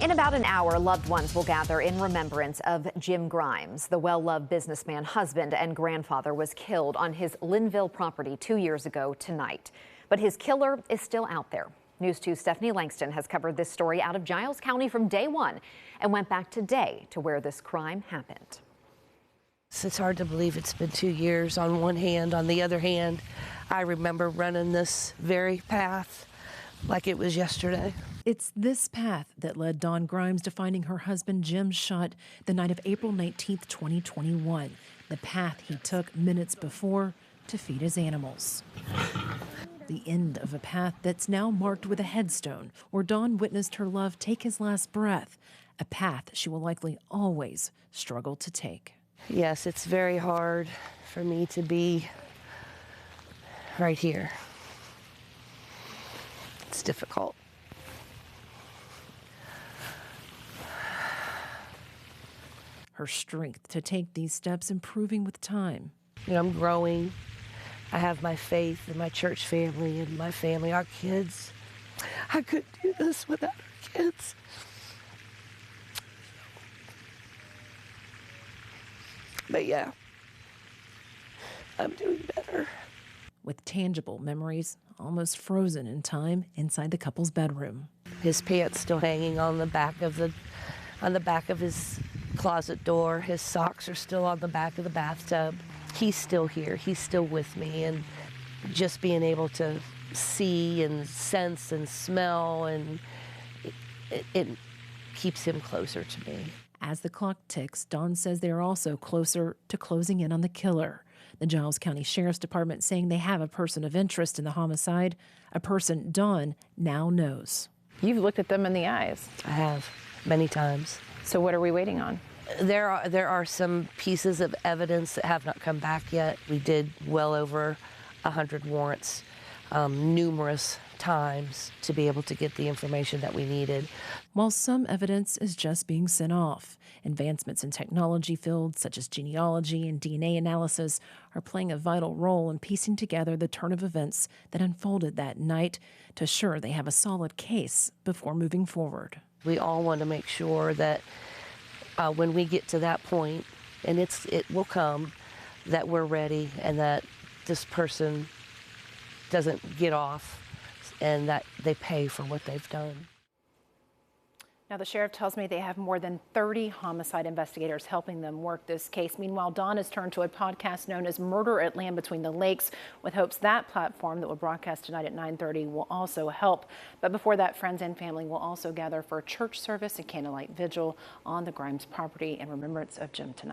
In about an hour, loved ones will gather in remembrance of Jim Grimes. The well-loved businessman, husband, and grandfather was killed on his Linville property 2 years ago tonight. But his killer is still out there. News 2's Stephanie Langston has covered this story out of Giles County from day one and went back today to where this crime happened. It's hard to believe it's been 2 years on one hand. On the other hand, I remember running this very path like it was yesterday. It's this path that led Dawn Grimes to finding her husband Jim shot the night of April 19th, 2021. The path he took minutes before to feed his animals. The end of a path that's now marked with a headstone where Dawn witnessed her love take his last breath, a path she will likely always struggle to take. Yes, it's very hard for me to be right here. It's difficult. Her strength to take these steps improving with time. You know, I'm growing. I have my faith in my church family and my family, our kids. I couldn't do this without our kids. But yeah, I'm doing better. With tangible memories almost frozen in time inside the couple's bedroom. His pants still hanging on the back of his closet door. His socks are still on the back of the bathtub. He's still here. He's still with me, and just being able to see and sense and smell, and it keeps him closer to me. As the clock ticks, Dawn says they are also closer to closing in on the killer. The Giles County Sheriff's Department saying they have a person of interest in the homicide, a person Dawn now knows. You've looked at them in the eyes. I have, many times. So what are we waiting on? There are some pieces of evidence that have not come back yet. We did well over 100 warrants, numerous times to be able to get the information that we needed. While some evidence is just being sent off, advancements in technology fields such as genealogy and DNA analysis are playing a vital role in piecing together the turn of events that unfolded that night to assure they have a solid case before moving forward. We all want to make sure that when we get to that point, and it will come, that we're ready and that this person doesn't get off and that they pay for what they've done. Now, the sheriff tells me they have more than 30 homicide investigators helping them work this case. Meanwhile, Dawn has turned to a podcast known as Murder at Land Between the Lakes, with hopes that platform that will broadcast tonight at 9:30 will also help. But before that, friends and family will also gather for a church service and candlelight vigil on the Grimes property in remembrance of Jim tonight.